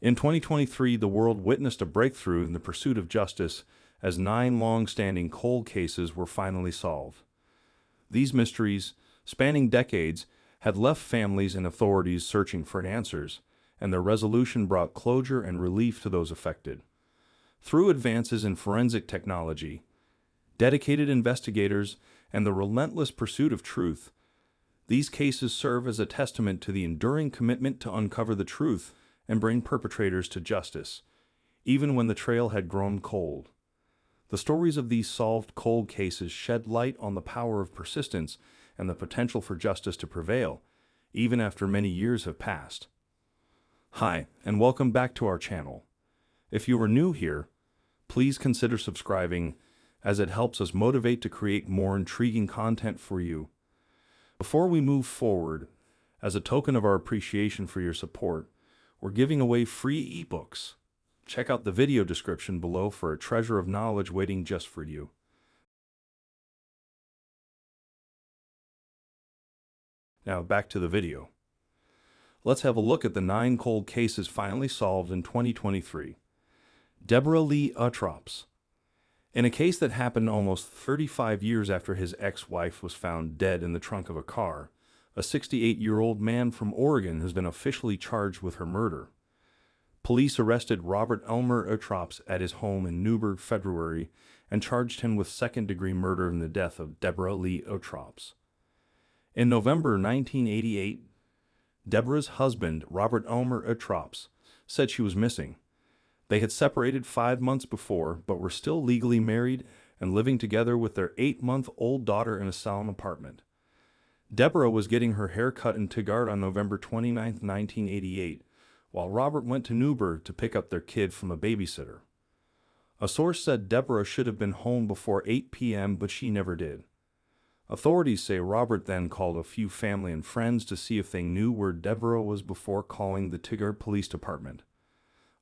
In 2023, the world witnessed a breakthrough in the pursuit of justice as 9 long-standing cold cases were finally solved. These mysteries, spanning decades, had left families and authorities searching for answers, and their resolution brought closure and relief to those affected. Through advances in forensic technology, dedicated investigators, and the relentless pursuit of truth, these cases serve as a testament to the enduring commitment to uncover the truth and bring perpetrators to justice, even when the trail had grown cold. The stories of these solved cold cases shed light on the power of persistence and the potential for justice to prevail, even after many years have passed. Hi, and welcome back to our channel. If you are new here, please consider subscribing, as it helps us motivate to create more intriguing content for you. Before we move forward, as a token of our appreciation for your support, we're giving away free ebooks. Check out the video description below for a treasure of knowledge waiting just for you. Now back to the video. Let's have a look at the 9 cold cases finally solved in 2023. Deborah Lee Atrops. In a case that happened almost 35 years after his ex-wife was found dead in the trunk of a car, a 68-year-old man from Oregon has been officially charged with her murder. Police arrested Robert Elmer Atrops at his home in Newburgh, February, and charged him with second-degree murder in the death of Deborah Lee Atrops. In November 1988, Deborah's husband, Robert Elmer Atrops, said she was missing. They had separated 5 months before, but were still legally married and living together with their 8-month-old daughter in a Salem apartment. Deborah was getting her hair cut in Tigard on November 29, 1988, while Robert went to Newburgh to pick up their kid from a babysitter. A source said Deborah should have been home before 8 p.m., but she never did. Authorities say Robert then called a few family and friends to see if they knew where Deborah was before calling the Tigard Police Department.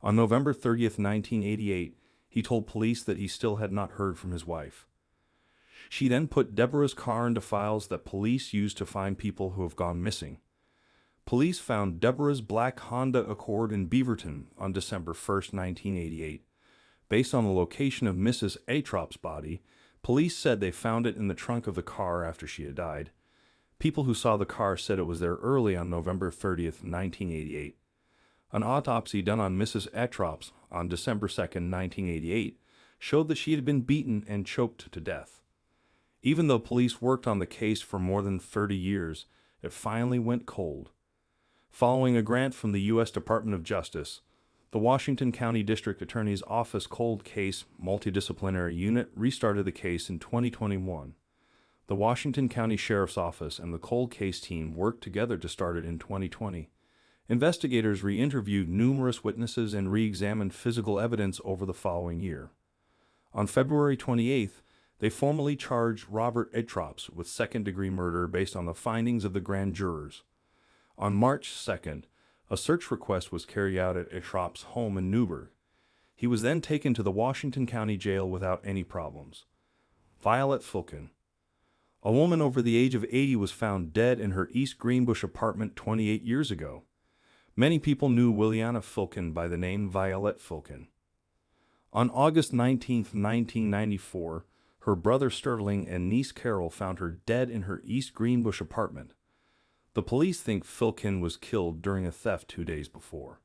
On November 30, 1988, he told police that he still had not heard from his wife. She then put Deborah's car into files that police use to find people who have gone missing. Police found Deborah's black Honda Accord in Beaverton on December 1, 1988. Based on the location of Mrs. Atrops' body, police said they found it in the trunk of the car after she had died. People who saw the car said it was there early on November 30, 1988. An autopsy done on Mrs. Atrops on December 2, 1988, showed that she had been beaten and choked to death. Even though police worked on the case for more than 30 years, it finally went cold. Following a grant from the U.S. Department of Justice, the Washington County District Attorney's Office Cold Case Multidisciplinary Unit restarted the case in 2021. The Washington County Sheriff's Office and the cold case team worked together to start it in 2020. Investigators re-interviewed numerous witnesses and re-examined physical evidence over the following year. On February 28th, they formally charged Robert Atrops with second-degree murder based on the findings of the grand jurors. On March 2nd, a search request was carried out at Atrops' home in Newburgh. He was then taken to the Washington County Jail without any problems. Viollet Filkin. A woman over the age of 80 was found dead in her East Greenbush apartment 28 years ago. Many people knew Williana Filkin by the name Viollet Filkin. On August 19, 1994, her brother Sterling and niece Carol found her dead in her East Greenbush apartment. The police think Filkin was killed during a theft 2 days before.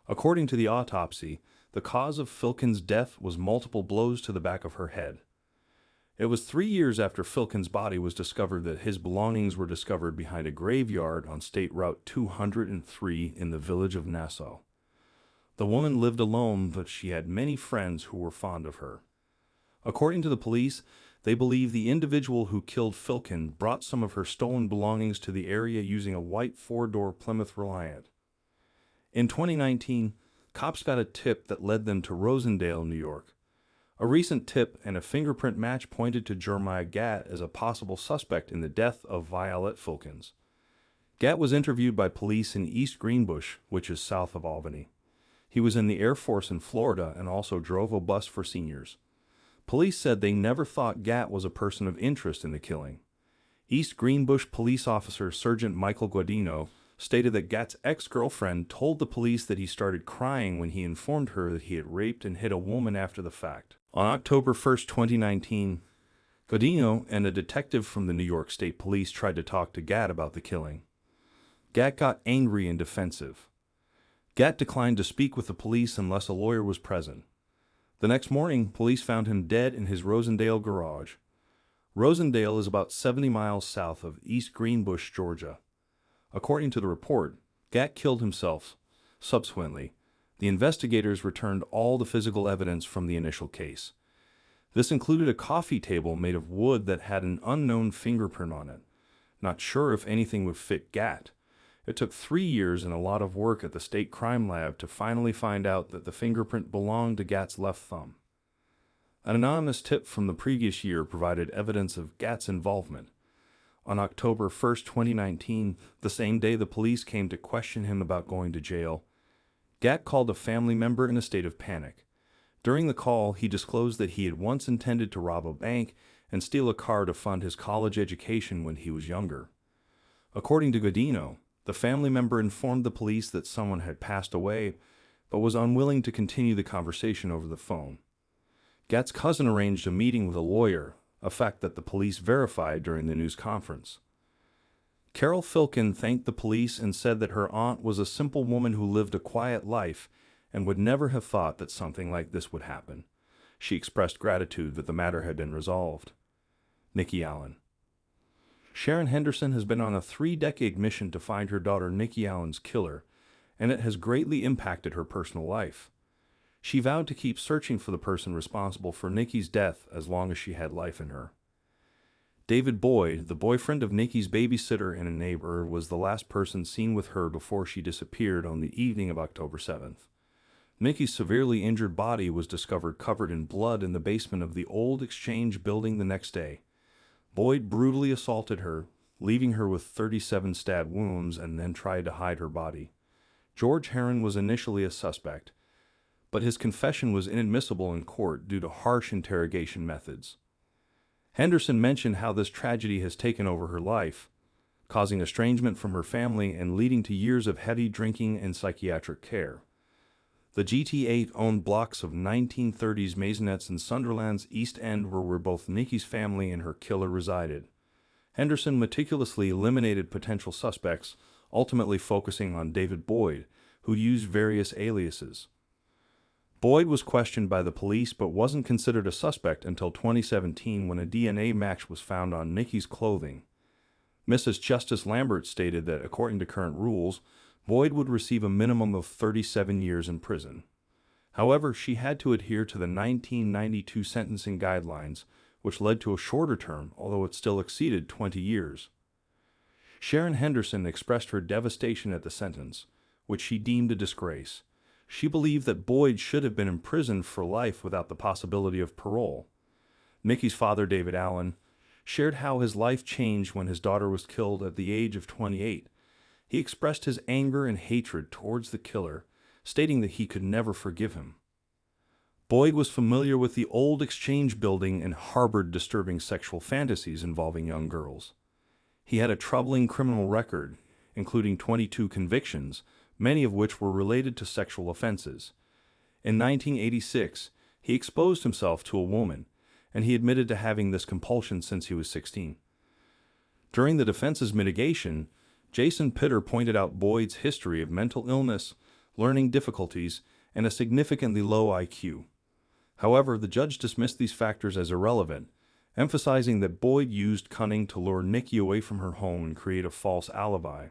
According to the autopsy, the cause of Filkin's death was multiple blows to the back of her head. It was 3 years after Filkin's body was discovered that his belongings were discovered behind a graveyard on State Route 203 in the village of Nassau. The woman lived alone, but she had many friends who were fond of her. According to the police, they believe the individual who killed Filkin brought some of her stolen belongings to the area using a white 4-door Plymouth Reliant. In 2019, cops got a tip that led them to Rosendale, New York. A recent tip and a fingerprint match pointed to Jeremiah Gatt as a possible suspect in the death of Viollet Filkin. Gatt was interviewed by police in East Greenbush, which is south of Albany. He was in the Air Force in Florida and also drove a bus for seniors. Police said they never thought Gatt was a person of interest in the killing. East Greenbush police officer Sergeant Michael Guadino stated that Gat's ex-girlfriend told the police that he started crying when he informed her that he had raped and hit a woman after the fact. On October 1st, 2019, Godinho and a detective from the New York State Police tried to talk to Gat about the killing. Gat got angry and defensive. Gat declined to speak with the police unless a lawyer was present. The next morning, police found him dead in his Rosendale garage. Rosendale is about 70 miles south of East Greenbush, Georgia. According to the report, Gat killed himself. Subsequently, the investigators returned all the physical evidence from the initial case. This included a coffee table made of wood that had an unknown fingerprint on it. Not sure if anything would fit Gat. It took 3 years and a lot of work at the state crime lab to finally find out that the fingerprint belonged to Gat's left thumb. An anonymous tip from the previous year provided evidence of Gat's involvement. On October 1st, 2019, the same day the police came to question him about going to jail, Gat called a family member in a state of panic. During the call, he disclosed that he had once intended to rob a bank and steal a car to fund his college education when he was younger. According to Godinho, the family member informed the police that someone had passed away, but was unwilling to continue the conversation over the phone. Gat's cousin arranged a meeting with a lawyer, a fact that the police verified during the news conference. Carol Filkin thanked the police and said that her aunt was a simple woman who lived a quiet life and would never have thought that something like this would happen. She expressed gratitude that the matter had been resolved. Nikki Allan. Sharon Henderson has been on a 3-decade mission to find her daughter Nikki Allan's killer, and it has greatly impacted her personal life. She vowed to keep searching for the person responsible for Nikki's death as long as she had life in her. David Boyd, the boyfriend of Nikki's babysitter and a neighbor, was the last person seen with her before she disappeared on the evening of October 7th. Nikki's severely injured body was discovered covered in blood in the basement of the old Exchange building the next day. Boyd brutally assaulted her, leaving her with 37 stab wounds, and then tried to hide her body. George Herron was initially a suspect, but his confession was inadmissible in court due to harsh interrogation methods. Henderson mentioned how this tragedy has taken over her life, causing estrangement from her family and leading to years of heavy drinking and psychiatric care. The GT8 owned blocks of 1930s maisonettes in Sunderland's East End were where both Nikki's family and her killer resided. Henderson meticulously eliminated potential suspects, ultimately focusing on David Boyd, who used various aliases. Boyd was questioned by the police but wasn't considered a suspect until 2017 when a DNA match was found on Nikki's clothing. Mrs. Justice Lambert stated that, according to current rules, Boyd would receive a minimum of 37 years in prison. However, she had to adhere to the 1992 sentencing guidelines, which led to a shorter term, although it still exceeded 20 years. Sharon Henderson expressed her devastation at the sentence, which she deemed a disgrace. She believed that Boyd should have been imprisoned for life without the possibility of parole. Nikki's father, David Allan, shared how his life changed when his daughter was killed at the age of 28. He expressed his anger and hatred towards the killer, stating that he could never forgive him. Boyd was familiar with the old Exchange building and harbored disturbing sexual fantasies involving young girls. He had a troubling criminal record, including 22 convictions, many of which were related to sexual offenses. In 1986, he exposed himself to a woman, and he admitted to having this compulsion since he was 16. During the defense's mitigation, Jason Pitter pointed out Boyd's history of mental illness, learning difficulties, and a significantly low IQ. However, the judge dismissed these factors as irrelevant, emphasizing that Boyd used cunning to lure Nikki away from her home and create a false alibi.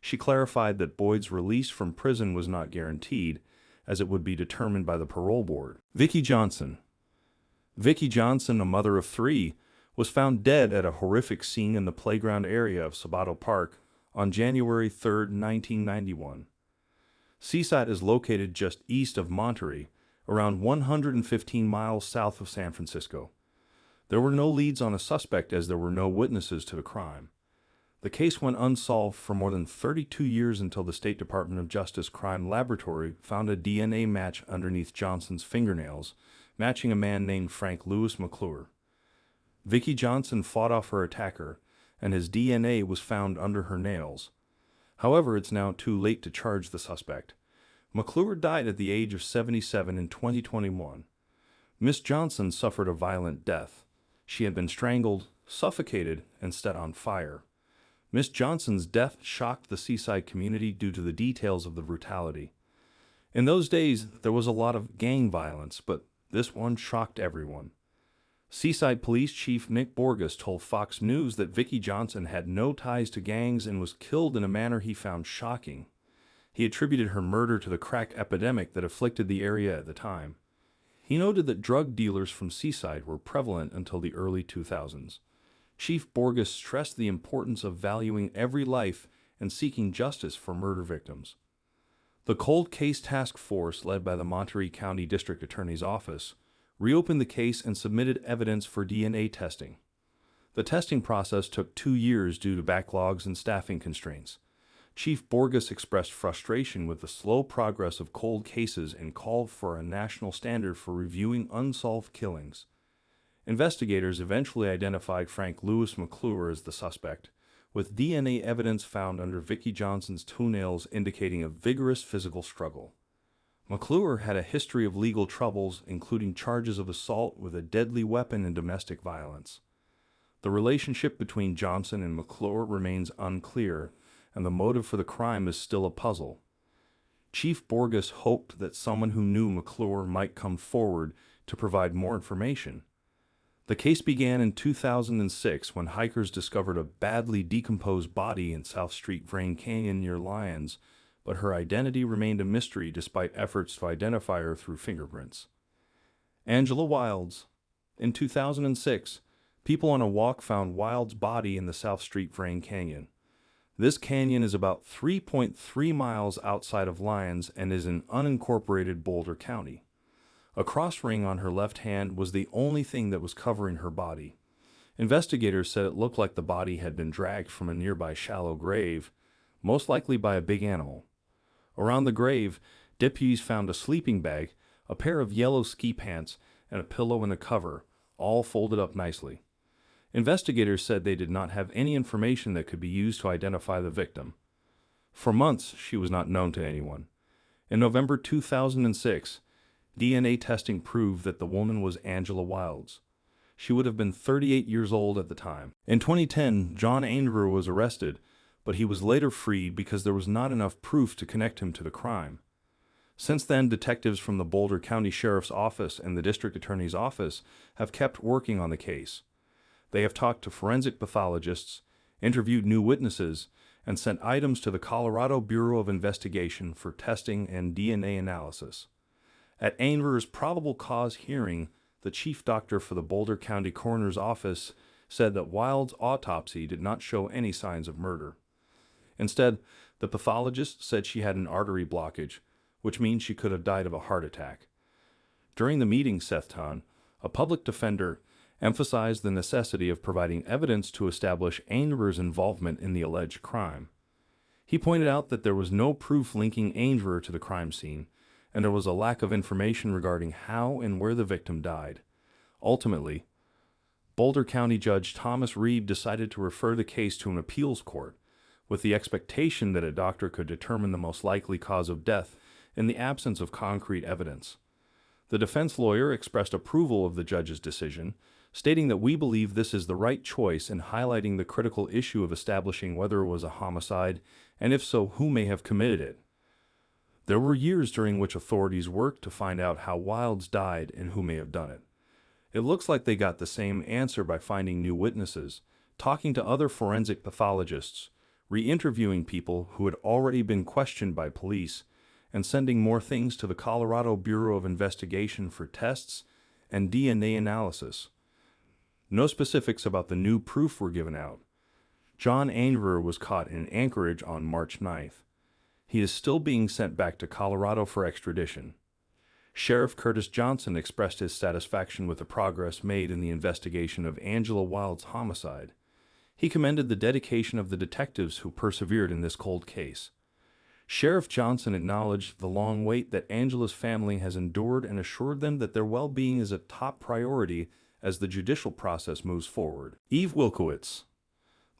She clarified that Boyd's release from prison was not guaranteed, as it would be determined by the parole board. Vicky Johnson. Vicky Johnson, a mother of 3, was found dead at a horrific scene in the playground area of Sabato Park on January 3, 1991. Seaside is located just east of Monterey, around 115 miles south of San Francisco. There were no leads on a suspect as there were no witnesses to the crime. The case went unsolved for more than 32 years until the State Department of Justice Crime Laboratory found a DNA match underneath Johnson's fingernails, matching a man named Frank Louis McClure. Vicky Johnson fought off her attacker, and his DNA was found under her nails. However, it's now too late to charge the suspect. McClure died at the age of 77 in 2021. Miss Johnson suffered a violent death. She had been strangled, suffocated, and set on fire. Miss Johnson's death shocked the Seaside community due to the details of the brutality. In those days, there was a lot of gang violence, but this one shocked everyone. Seaside Police Chief Nick Borges told Fox News that Vicky Johnson had no ties to gangs and was killed in a manner he found shocking. He attributed her murder to the crack epidemic that afflicted the area at the time. He noted that drug dealers from Seaside were prevalent until the early 2000s. Chief Borges stressed the importance of valuing every life and seeking justice for murder victims. The Cold Case Task Force, led by the Monterey County District Attorney's Office, reopened the case and submitted evidence for DNA testing. The testing process took 2 years due to backlogs and staffing constraints. Chief Borges expressed frustration with the slow progress of cold cases and called for a national standard for reviewing unsolved killings. Investigators eventually identified Frank Lewis McClure as the suspect, with DNA evidence found under Vicky Johnson's toenails indicating a vigorous physical struggle. McClure had a history of legal troubles, including charges of assault with a deadly weapon and domestic violence. The relationship between Johnson and McClure remains unclear, and the motive for the crime is still a puzzle. Chief Borges hoped that someone who knew McClure might come forward to provide more information. The case began in 2006 when hikers discovered a badly decomposed body in South Street Vrain Canyon near Lyons, but her identity remained a mystery despite efforts to identify her through fingerprints. Angela Wilds. In 2006, people on a walk found Wilds' body in the South Street Vrain Canyon. This canyon is about 3.3 miles outside of Lyons and is in unincorporated Boulder County. A cross ring on her left hand was the only thing that was covering her body. Investigators said it looked like the body had been dragged from a nearby shallow grave, most likely by a big animal. Around the grave, deputies found a sleeping bag, a pair of yellow ski pants, and a pillow and a cover, all folded up nicely. Investigators said they did not have any information that could be used to identify the victim. For months, she was not known to anyone. In November 2006, DNA testing proved that the woman was Angela Wilds. She would have been 38 years old at the time. In 2010, John Ainver was arrested, but he was later freed because there was not enough proof to connect him to the crime. Since then, detectives from the Boulder County Sheriff's Office and the District Attorney's Office have kept working on the case. They have talked to forensic pathologists, interviewed new witnesses, and sent items to the Colorado Bureau of Investigation for testing and DNA analysis. At Ainver's probable cause hearing, the chief doctor for the Boulder County Coroner's Office said that Wilds' autopsy did not show any signs of murder. Instead, the pathologist said she had an artery blockage, which means she could have died of a heart attack. During the meeting, Sethton, a public defender, emphasized the necessity of providing evidence to establish Ainver's involvement in the alleged crime. He pointed out that there was no proof linking Ainver to the crime scene, and there was a lack of information regarding how and where the victim died. Ultimately, Boulder County Judge Thomas Reed decided to refer the case to an appeals court, with the expectation that a doctor could determine the most likely cause of death in the absence of concrete evidence. The defense lawyer expressed approval of the judge's decision, stating that we believe this is the right choice in highlighting the critical issue of establishing whether it was a homicide, and if so, who may have committed it. There were years during which authorities worked to find out how Wilds died and who may have done it. It looks like they got the same answer by finding new witnesses, talking to other forensic pathologists, re-interviewing people who had already been questioned by police, and sending more things to the Colorado Bureau of Investigation for tests and DNA analysis. No specifics about the new proof were given out. John Ainver was caught in Anchorage on March 9th. He is still being sent back to Colorado for extradition. Sheriff Curtis Johnson expressed his satisfaction with the progress made in the investigation of Angela Wilds' homicide. He commended the dedication of the detectives who persevered in this cold case. Sheriff Johnson acknowledged the long wait that Angela's family has endured and assured them that their well-being is a top priority as the judicial process moves forward. Eve Wilkowitz.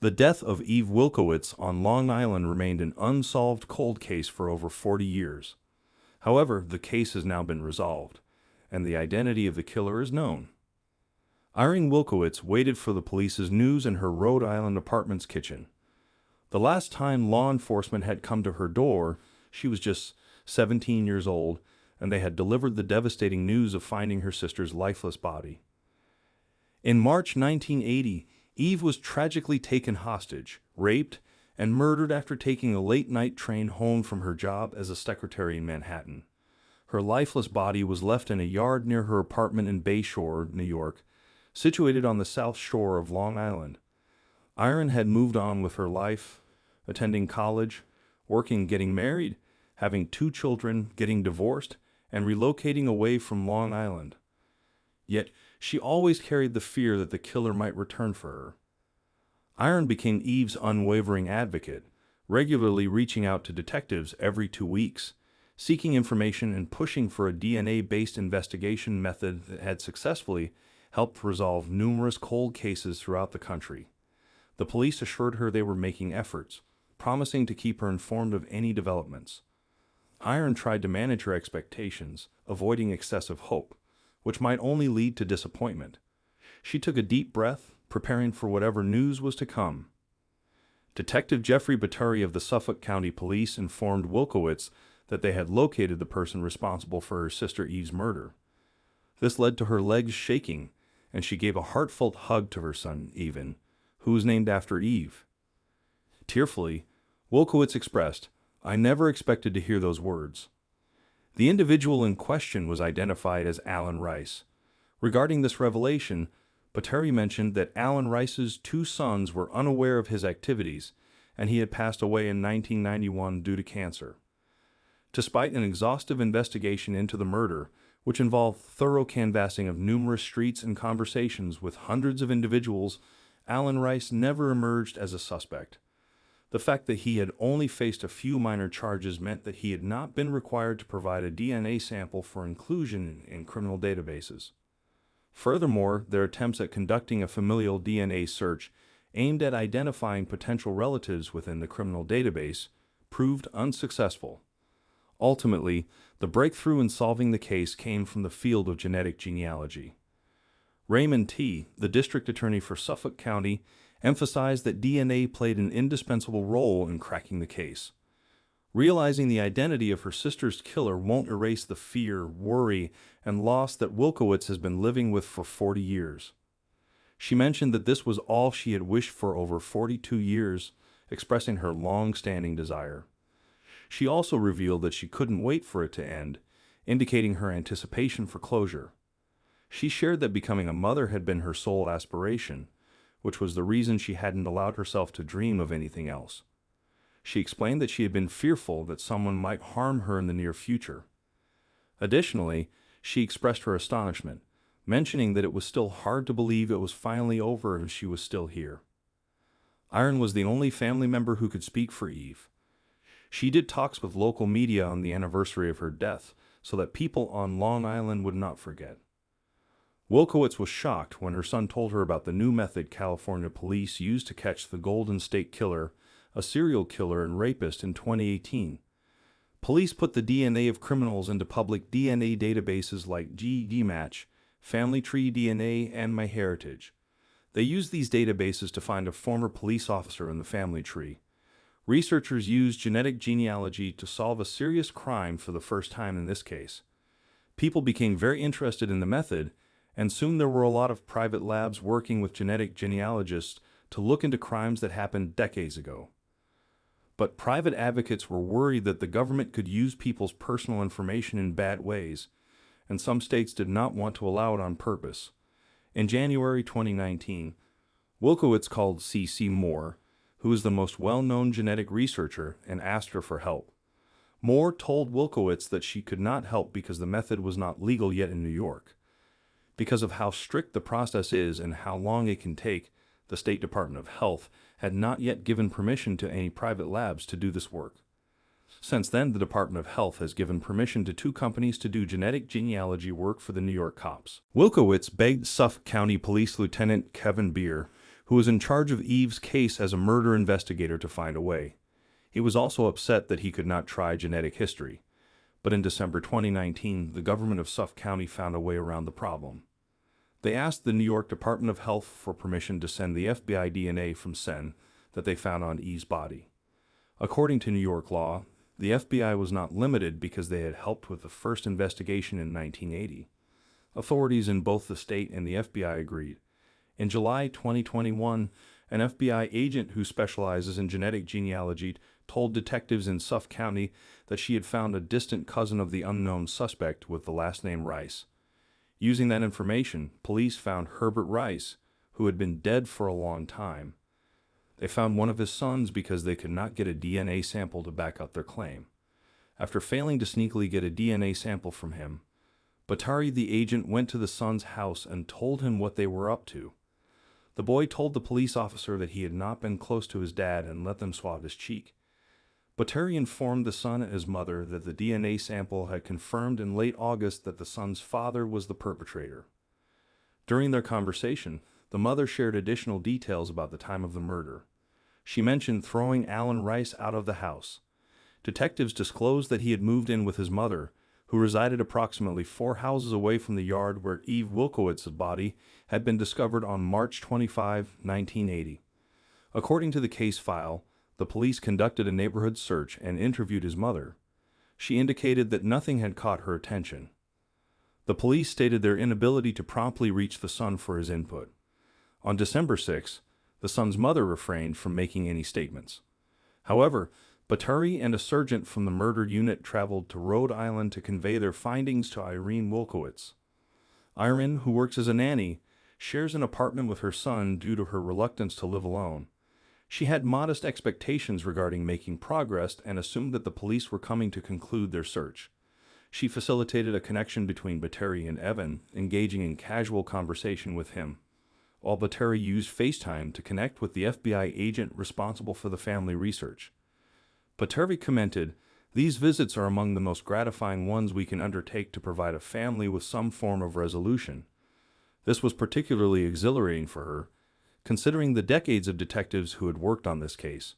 The death of Eve Wilkowitz on Long Island remained an unsolved cold case for over 40 years. However, the case has now been resolved, and the identity of the killer is known. Irene Wilkowitz waited for the police's news in her Rhode Island apartment's kitchen. The last time law enforcement had come to her door, she was just 17 years old, and they had delivered the devastating news of finding her sister's lifeless body. In March 1980, Eve was tragically taken hostage, raped, and murdered after taking a late-night train home from her job as a secretary in Manhattan. Her lifeless body was left in a yard near her apartment in Bayshore, New York, situated on the south shore of Long Island. Irene had moved on with her life, attending college, working, getting married, having 2 children, getting divorced, and relocating away from Long Island. Yet, she always carried the fear that the killer might return for her. Irene became Eve's unwavering advocate, regularly reaching out to detectives every 2 weeks, seeking information and pushing for a DNA-based investigation method that had successfully helped resolve numerous cold cases throughout the country. The police assured her they were making efforts, promising to keep her informed of any developments. Irene tried to manage her expectations, avoiding excessive hope, which might only lead to disappointment. She took a deep breath, preparing for whatever news was to come. Detective Jeffrey Baturi of the Suffolk County Police informed Wilkowitz that they had located the person responsible for her sister Eve's murder. This led to her legs shaking, and she gave a heartfelt hug to her son, Evan, who was named after Eve. Tearfully, Wilkowitz expressed, "I never expected to hear those words." The individual in question was identified as Alan Rice. Regarding this revelation, Baturi mentioned that Alan Rice's 2 sons were unaware of his activities, and he had passed away in 1991 due to cancer. Despite an exhaustive investigation into the murder, which involved thorough canvassing of numerous streets and conversations with hundreds of individuals, Alan Rice never emerged as a suspect. The fact that he had only faced a few minor charges meant that he had not been required to provide a DNA sample for inclusion in criminal databases. Furthermore, their attempts at conducting a familial DNA search aimed at identifying potential relatives within the criminal database proved unsuccessful. Ultimately, the breakthrough in solving the case came from the field of genetic genealogy. Raymond T., the district attorney for Suffolk County, emphasized that DNA played an indispensable role in cracking the case. Realizing the identity of her sister's killer won't erase the fear, worry, and loss that Wilkowitz has been living with for 40 years. She mentioned that this was all she had wished for over 42 years, expressing her long-standing desire. She also revealed that she couldn't wait for it to end, indicating her anticipation for closure. She shared that becoming a mother had been her sole aspiration, which was the reason she hadn't allowed herself to dream of anything else. She explained that she had been fearful that someone might harm her in the near future. Additionally, she expressed her astonishment, mentioning that it was still hard to believe it was finally over and she was still here. Irene was the only family member who could speak for Eve. She did talks with local media on the anniversary of her death so that people on Long Island would not forget. Wilkowitz was shocked when her son told her about the new method California police used to catch the Golden State Killer, a serial killer and rapist, in 2018. Police put the DNA of criminals into public DNA databases like GEDmatch, Family Tree DNA, and MyHeritage. They used these databases to find a former police officer in the family tree. Researchers used genetic genealogy to solve a serious crime for the first time in this case. People became very interested in the method, and soon there were a lot of private labs working with genetic genealogists to look into crimes that happened decades ago. But private advocates were worried that the government could use people's personal information in bad ways, and some states did not want to allow it on purpose. In January 2019, Wilkowitz called C.C. Moore, who is the most well-known genetic researcher, and asked her for help. Moore told Wilkowitz that she could not help because the method was not legal yet in New York. Because of how strict the process is and how long it can take, the State Department of Health had not yet given permission to any private labs to do this work. Since then, the Department of Health has given permission to 2 companies to do genetic genealogy work for the New York cops. Wilkowitz begged Suffolk County Police Lieutenant Kevin Beer, who was in charge of Eve's case as a murder investigator, to find a way. He was also upset that he could not try genetic history. But in December 2019, the government of Suffolk County found a way around the problem. They asked the New York Department of Health for permission to send the FBI DNA from Sen that they found on Eve's body. According to New York law, the FBI was not limited because they had helped with the first investigation in 1980. Authorities in both the state and the FBI agreed. In July 2021, an FBI agent who specializes in genetic genealogy told detectives in Suffolk County that she had found a distant cousin of the unknown suspect with the last name Rice. Using that information, police found Herbert Rice, who had been dead for a long time. They found one of his sons because they could not get a DNA sample to back up their claim. After failing to sneakily get a DNA sample from him, Batari the agent went to the son's house and told him what they were up to. The boy told the police officer that he had not been close to his dad and let them swab his cheek. Batari informed the son and his mother that the DNA sample had confirmed in late August that the son's father was the perpetrator. During their conversation, the mother shared additional details about the time of the murder. She mentioned throwing Alan Rice out of the house. Detectives disclosed that he had moved in with his mother, who resided approximately 4 houses away from the yard where Eve Wilkowitz's body had been discovered on March 25, 1980. According to the case file, the police conducted a neighborhood search and interviewed his mother. She indicated that nothing had caught her attention. The police stated their inability to promptly reach the son for his input. On December 6, the son's mother refrained from making any statements. However, Batari and a sergeant from the murder unit traveled to Rhode Island to convey their findings to Irene Wilkowitz. Irene, who works as a nanny, shares an apartment with her son due to her reluctance to live alone. She had modest expectations regarding making progress and assumed that the police were coming to conclude their search. She facilitated a connection between Batari and Evan, engaging in casual conversation with him, while Batari used FaceTime to connect with the FBI agent responsible for the family research. Batari commented, "These visits are among the most gratifying ones we can undertake to provide a family with some form of resolution." This was particularly exhilarating for her, considering the decades of detectives who had worked on this case.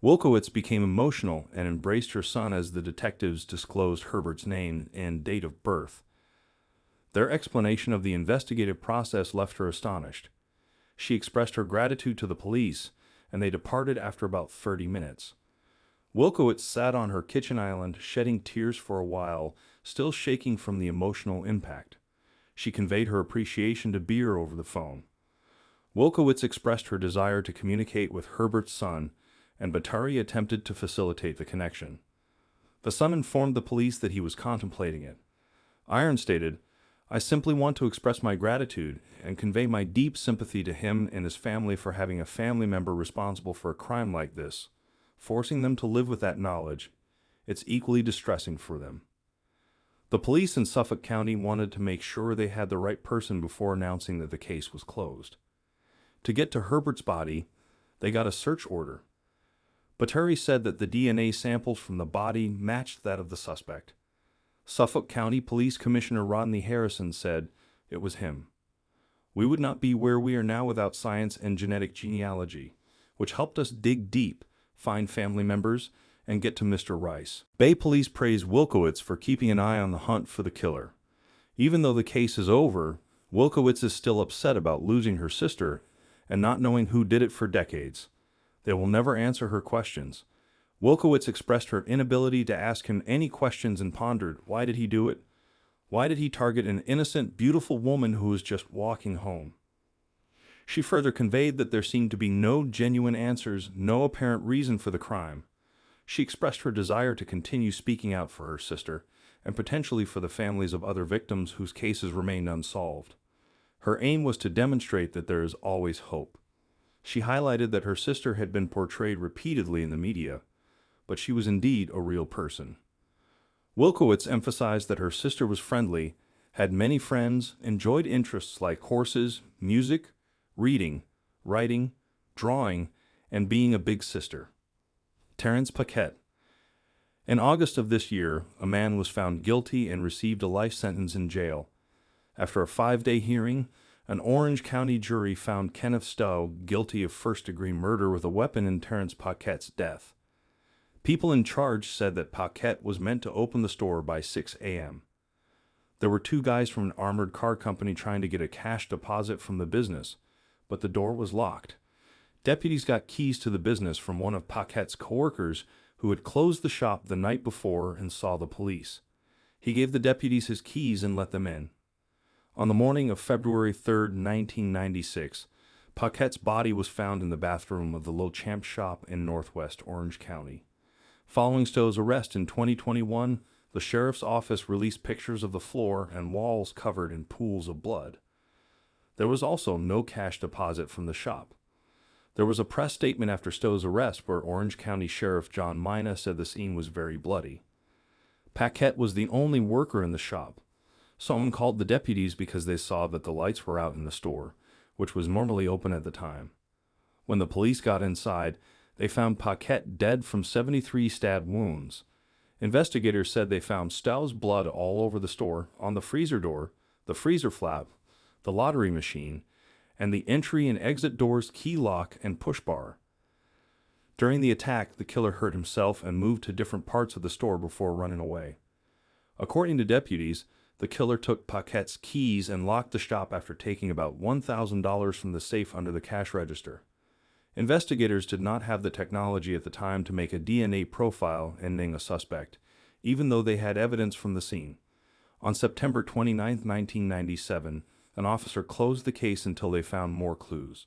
Wilkowitz became emotional and embraced her son as the detectives disclosed Herbert's name and date of birth. Their explanation of the investigative process left her astonished. She expressed her gratitude to the police, and they departed after about 30 minutes. Wilkowitz sat on her kitchen island, shedding tears for a while, still shaking from the emotional impact. She conveyed her appreciation to Beer over the phone. Wilkowitz expressed her desire to communicate with Herbert's son, and Batari attempted to facilitate the connection. The son informed the police that he was contemplating it. Iron stated, "I simply want to express my gratitude and convey my deep sympathy to him and his family for having a family member responsible for a crime like this, forcing them to live with that knowledge. It's equally distressing for them." The police in Suffolk County wanted to make sure they had the right person before announcing that the case was closed. To get to Herbert's body, they got a search order. Batari said that the DNA samples from the body matched that of the suspect. Suffolk County Police Commissioner Rodney Harrison said it was him. "We would not be where we are now without science and genetic genealogy, which helped us dig deep, find family members, and get to Mr. Rice." Bay Police praised Wilkowitz for keeping an eye on the hunt for the killer. Even though the case is over, Wilkowitz is still upset about losing her sister and not knowing who did it for decades. They will never answer her questions. Wilkowitz expressed her inability to ask him any questions and pondered, why did he do it? Why did he target an innocent, beautiful woman who was just walking home? She further conveyed that there seemed to be no genuine answers, no apparent reason for the crime. She expressed her desire to continue speaking out for her sister, and potentially for the families of other victims whose cases remained unsolved. Her aim was to demonstrate that there is always hope. She highlighted that her sister had been portrayed repeatedly in the media, but she was indeed a real person. Wilkowitz emphasized that her sister was friendly, had many friends, enjoyed interests like horses, music, reading, writing, drawing, and being a big sister. Terrance Paquette. In August of this year, a man was found guilty and received a life sentence in jail. After a 5-day hearing, An Orange County jury found Kenneth Stowe guilty of first-degree murder with a weapon in Terrance Paquette's death. People in charge said that Paquette was meant to open the store by 6 a.m. There were two guys from an armored car company trying to get a cash deposit from the business, but the door was locked. Deputies got keys to the business from one of Paquette's coworkers who had closed the shop the night before and saw the police. He gave the deputies his keys and let them in. On the morning of February 3, 1996, Paquette's body was found in the bathroom of the Lochamp shop in northwest Orange County. Following Stowe's arrest in 2021, the sheriff's office released pictures of the floor and walls covered in pools of blood. There was also no cash deposit from the shop. There was a press statement after Stowe's arrest where Orange County Sheriff John Mina said the scene was very bloody. Paquette was the only worker in the shop. Someone called the deputies because they saw that the lights were out in the store, which was normally open at the time. When the police got inside, they found Paquette dead from 73 stab wounds. Investigators said they found Stowe's blood all over the store, on the freezer door, the freezer flap, the lottery machine, and the entry and exit doors key lock and push bar. During the attack, the killer hurt himself and moved to different parts of the store before running away. According to deputies, the killer took Paquette's keys and locked the shop after taking about $1,000 from the safe under the cash register. Investigators did not have the technology at the time to make a DNA profile ending a suspect, even though they had evidence from the scene. On September 29, 1997, an officer closed the case until they found more clues.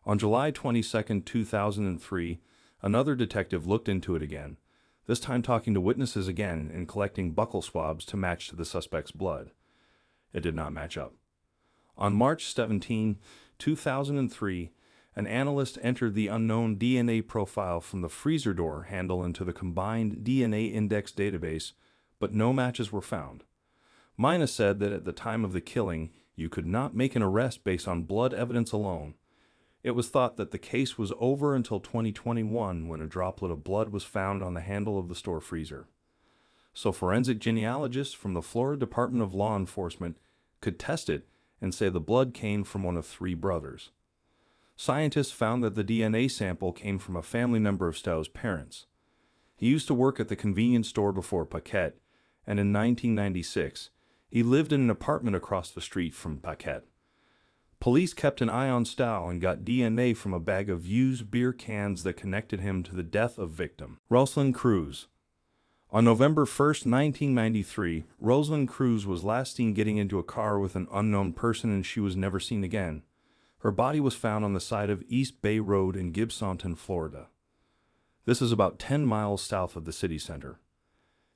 On July 22, 2003, another detective looked into it again, this time talking to witnesses again and collecting buccal swabs to match to the suspect's blood. It did not match up. On March 17, 2003, an analyst entered the unknown DNA profile from the freezer door handle into the combined DNA index database, but no matches were found. Mina said that at the time of the killing, you could not make an arrest based on blood evidence alone. It was thought that the case was over until 2021 when a droplet of blood was found on the handle of the store freezer. So forensic genealogists from the Florida Department of Law Enforcement could test it and say the blood came from one of three brothers. Scientists found that the DNA sample came from a family member of Stowe's parents. He used to work at the convenience store before Paquette, and in 1996, he lived in an apartment across the street from Paquette. Police kept an eye on Stowe and got DNA from a bag of used beer cans that connected him to the death of victim Roslin Cruz. On November 1, 1993, Roslin Cruz was last seen getting into a car with an unknown person and she was never seen again. Her body was found on the side of East Bay Road in Gibsonton, Florida. This is about 10 miles south of the city center.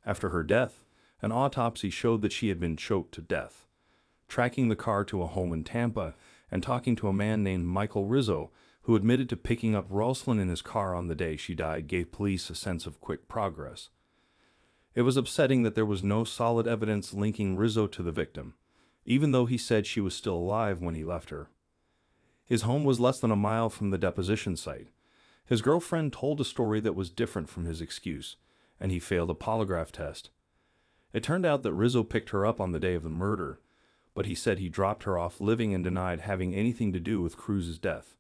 After her death, an autopsy showed that she had been choked to death. Tracking the car to a home in Tampa and talking to a man named Michael Rizzo, who admitted to picking up Roslin in his car on the day she died, gave police a sense of quick progress. It was upsetting that there was no solid evidence linking Rizzo to the victim, even though he said she was still alive when he left her. His home was less than a mile from the deposition site. His girlfriend told a story that was different from his excuse, and he failed a polygraph test. It turned out that Rizzo picked her up on the day of the murder, but he said he dropped her off living and denied having anything to do with Cruz's death.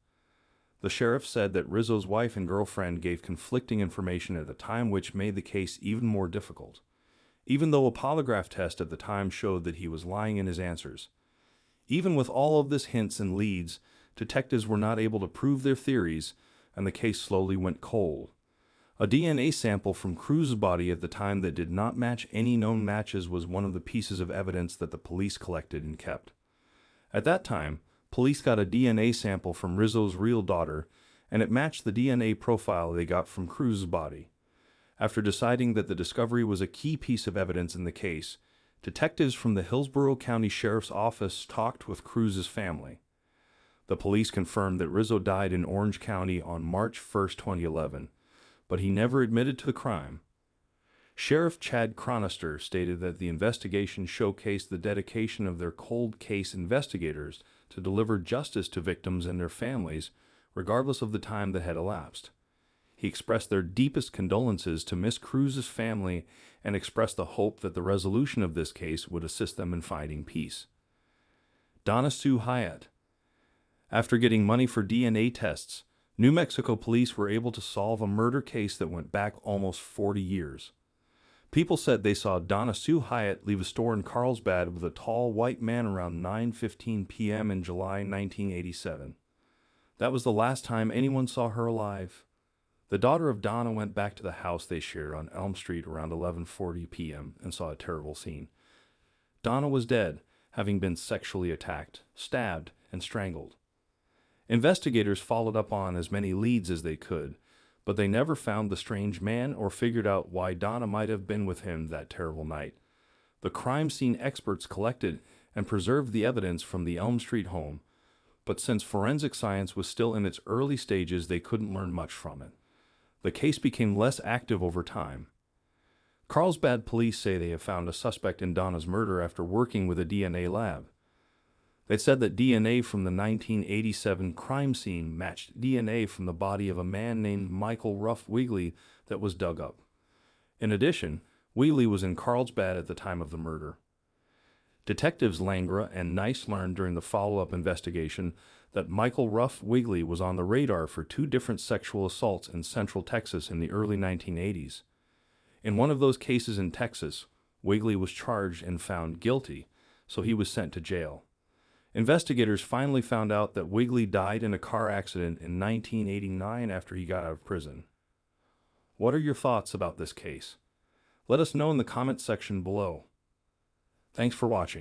The sheriff said that Rizzo's wife and girlfriend gave conflicting information at the time, which made the case even more difficult, even though a polygraph test at the time showed that he was lying in his answers. Even with all of this hints and leads, detectives were not able to prove their theories, and the case slowly went cold. A DNA sample from Cruz's body at the time that did not match any known matches was one of the pieces of evidence that the police collected and kept. At that time, police got a DNA sample from Rizzo's real daughter, and it matched the DNA profile they got from Cruz's body. After deciding that the discovery was a key piece of evidence in the case, detectives from the Hillsborough County Sheriff's Office talked with Cruz's family. The police confirmed that Rizzo died in Orange County on March 1, 2011, but he never admitted to the crime. Sheriff Chad Chronister stated that the investigation showcased the dedication of their cold case investigators to deliver justice to victims and their families, regardless of the time that had elapsed. He expressed their deepest condolences to Miss Cruz's family and expressed the hope that the resolution of this case would assist them in finding peace. Donna Sue Hyatt. After getting money for DNA tests, New Mexico police were able to solve a murder case that went back almost 40 years. People said they saw Donna Sue Hyatt leave a store in Carlsbad with a tall white man around 9:15 p.m. in July 1987. That was the last time anyone saw her alive. The daughter of Donna went back to the house they shared on Elm Street around 11:40 p.m. and saw a terrible scene. Donna was dead, having been sexually attacked, stabbed, and strangled. Investigators followed up on as many leads as they could, but they never found the strange man or figured out why Donna might have been with him that terrible night. The crime scene experts collected and preserved the evidence from the Elm Street home, but since forensic science was still in its early stages, they couldn't learn much from it. The case became less active over time. Carlsbad police say they have found a suspect in Donna's murder after working with a DNA lab. They said that DNA from the 1987 crime scene matched DNA from the body of a man named Michael Ruff Wigley that was dug up. In addition, Wigley was in Carlsbad at the time of the murder. Detectives Langra and Nice learned during the follow-up investigation that Michael Ruff Wigley was on the radar for 2 different sexual assaults in Central Texas in the early 1980s. In one of those cases in Texas, Wigley was charged and found guilty, so he was sent to jail. Investigators finally found out that Wigley died in a car accident in 1989 after he got out of prison. What are your thoughts about this case? Let us know in the comment section below. Thanks for watching.